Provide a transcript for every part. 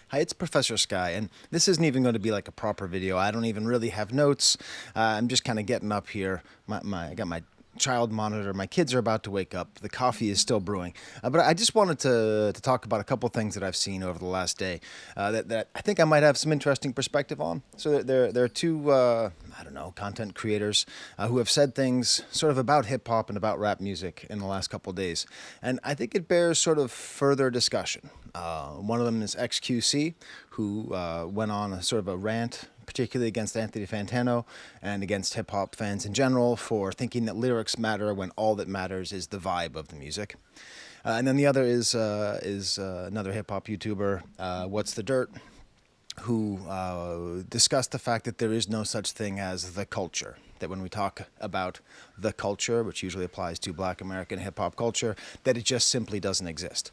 Hi, it's Professor Sky, and this isn't even going to be like a proper video. I don't even really have notes. I'm just kind of getting up here. I got my child monitor. My kids are about to wake up. The coffee is still brewing. But I just wanted to talk about a couple things that I've seen over the last day that I think I might have some interesting perspective on. So there are two, I don't know, content creators who have said things sort of about hip hop and about rap music in the last couple of days. And I think it bears sort of further discussion. One of them is xQc, who went on a sort of a rant, particularly against Anthony Fantano and against hip hop fans in general, for thinking that lyrics matter when all that matters is the vibe of the music. And then the other is another hip hop YouTuber, What's the Dirt, who discussed the fact that there is no such thing as the culture. That when we talk about the culture, which usually applies to Black American hip hop culture, that it just simply doesn't exist.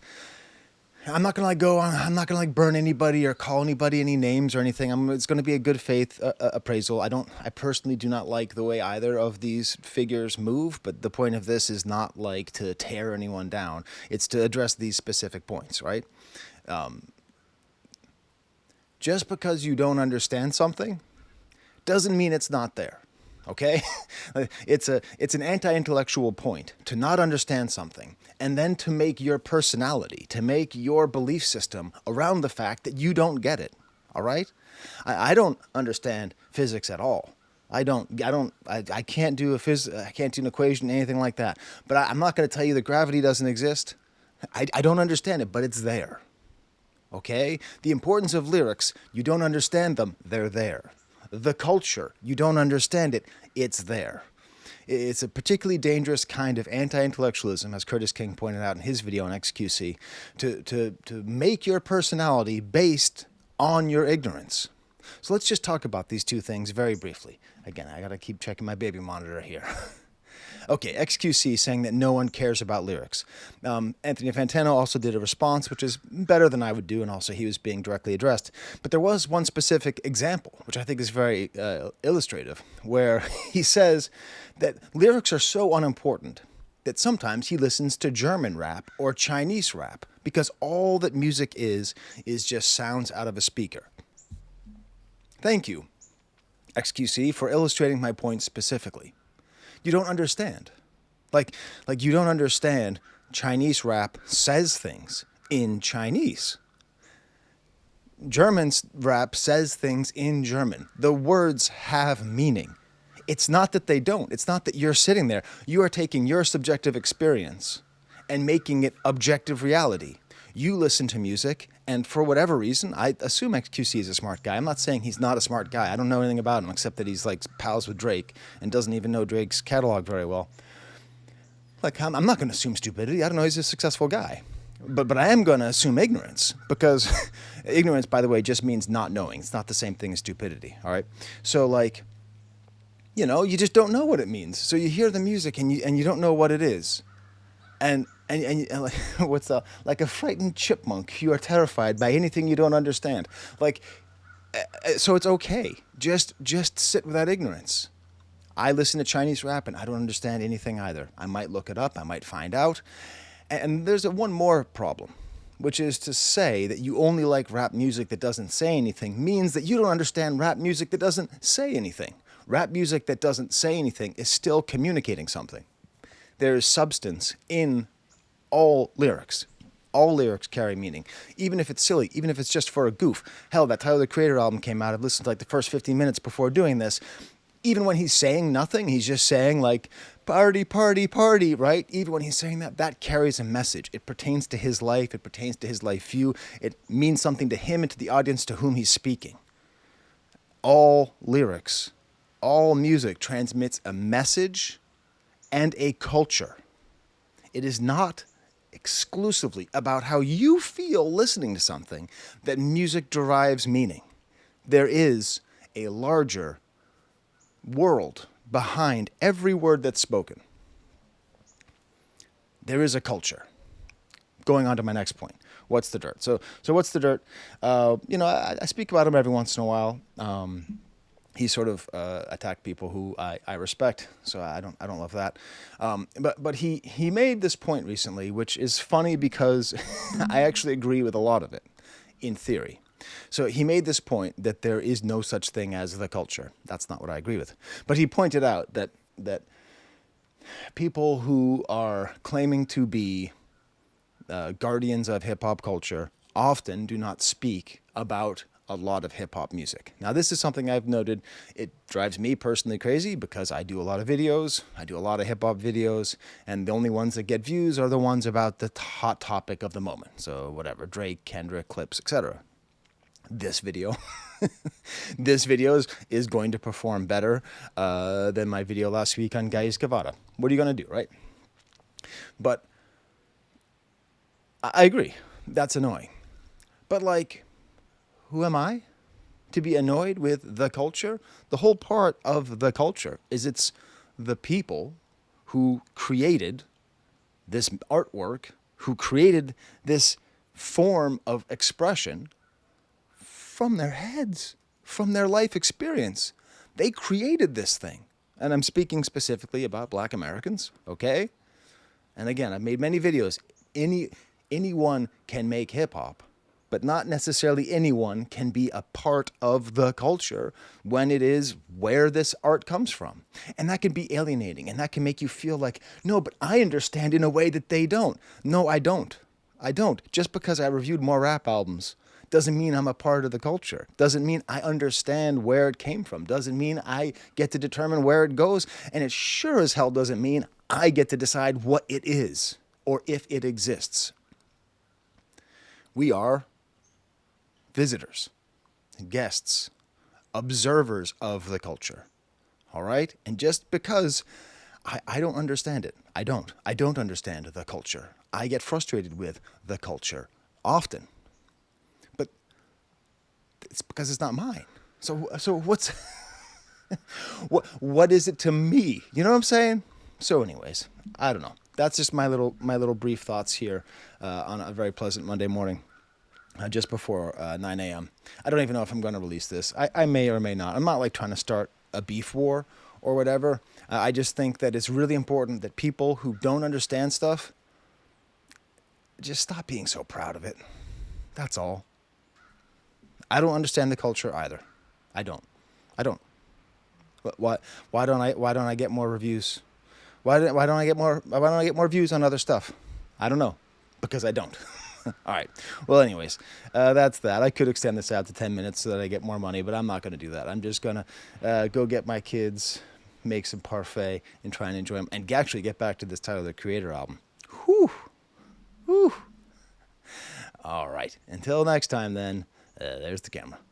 I'm not gonna go on. I'm not gonna burn anybody or call anybody any names or anything. It's gonna be a good faith appraisal. I personally do not like the way either of these figures move. But the point of this is not like to tear anyone down. It's to address these specific points, right? Just because you don't understand something doesn't mean it's not there. Okay? It's an anti-intellectual point to not understand something and then to make your personality, to make your belief system around the fact that you don't get it. All right? I don't understand physics at all. I can't do I can't do an equation, anything like that. But I'm not going to tell you that gravity doesn't exist. I don't understand it, but it's there. Okay? The importance of lyrics, you don't understand them, they're there. The culture, you don't understand it, it's there. It's a particularly dangerous kind of anti-intellectualism, as Curtis King pointed out in his video on xQc, to make your personality based on your ignorance. So let's just talk about these two things very briefly. Again, I gotta keep checking my baby monitor here. Okay, xQc saying that no one cares about lyrics. Anthony Fantano also did a response, which is better than I would do, and also he was being directly addressed. But there was one specific example, which I think is very illustrative, where he says that lyrics are so unimportant that sometimes he listens to German rap or Chinese rap because all that music is just sounds out of a speaker. Thank you, xQc, for illustrating my point specifically. You don't understand. Like you don't understand Chinese rap says things in Chinese. German rap says things in German. The words have meaning. It's not that they don't. It's not that you're sitting there. You are taking your subjective experience and making it objective reality. You listen to music, and for whatever reason, I assume xQc is a smart guy. I'm not saying he's not a smart guy. I don't know anything about him except that he's like pals with Drake and doesn't even know Drake's catalog very well. Like, I'm not going to assume stupidity. I don't know. He's a successful guy. But I am going to assume ignorance, because ignorance, by the way, just means not knowing. It's not the same thing as stupidity, all right? So, like, you just don't know what it means. So you hear the music and you don't know what it is. And what's like a frightened chipmunk, you are terrified by anything you don't understand. So it's okay. Just sit with that ignorance. I listen to Chinese rap and I don't understand anything either. I might look it up. I might find out. And there's one more problem, which is to say that you only like rap music that doesn't say anything means that you don't understand rap music that doesn't say anything. Rap music that doesn't say anything is still communicating something. There is substance in all lyrics. All lyrics carry meaning, even if it's silly, even if it's just for a goof. Hell, that Tyler, the Creator album came out. I've listened to like the first 15 minutes before doing this. Even when he's saying nothing, he's just saying like, party, party, party, right? Even when he's saying that, that carries a message. It pertains to his life. It pertains to his life view. It means something to him and to the audience to whom he's speaking. All lyrics, all music transmits a message and a culture. It is not exclusively about how you feel listening to something that music derives meaning. There is a larger world behind every word that's spoken. There is a culture. Going on to my next point. What's the dirt? So what's the dirt? I speak about him every once in a while. He sort of attacked people who I respect, so I don't love that. But he made this point recently, which is funny because I actually agree with a lot of it, in theory. So he made this point that there is no such thing as the culture. That's not what I agree with. But he pointed out that people who are claiming to be guardians of hip-hop culture often do not speak about a lot of hip-hop music. Now, this is something I've noted. It drives me personally crazy because I do a lot of videos. I do a lot of hip-hop videos, and the only ones that get views are the ones about the hot topic of the moment. So whatever, Drake, Kendrick, Clips, etc. This video, this video is going to perform better than my video last week on Gaius Gavada. What are you going to do, right? But I agree. That's annoying. But like, who am I to be annoyed with the culture? The whole part of the culture is it's the people who created this artwork, who created this form of expression from their heads, from their life experience. They created this thing. And I'm speaking specifically about Black Americans, okay? And again, I've made many videos. Anyone can make hip-hop, but not necessarily anyone can be a part of the culture when it is where this art comes from. And that can be alienating, and that can make you feel like, no, but I understand in a way that they don't. No, I don't. I don't. Just because I reviewed more rap albums doesn't mean I'm a part of the culture. Doesn't mean I understand where it came from. Doesn't mean I get to determine where it goes. And it sure as hell doesn't mean I get to decide what it is or if it exists. We are visitors, guests, observers of the culture. All right? And just because I don't understand it, I don't understand the culture. I get frustrated with the culture often. But it's because it's not mine. So what's what is it to me? You know what I'm saying? So anyways, I don't know. That's just my little brief thoughts here on a very pleasant Monday morning, just before 9 a.m. I don't even know if I'm going to release this. I may or may not. I'm not like trying to start a beef war or whatever. I just think that it's really important that people who don't understand stuff just stop being so proud of it. That's all. I don't understand the culture either. I don't. Why don't I get more reviews? Why don't I get more views on other stuff? I don't know, because I don't. All right. Well, anyways, that's that. I could extend this out to 10 minutes so that I get more money, but I'm not going to do that. I'm just going to go get my kids, make some parfait, and try and enjoy them, and actually get back to this Tyler, the Creator album. Whew. Whew. All right. Until next time, then, there's the camera.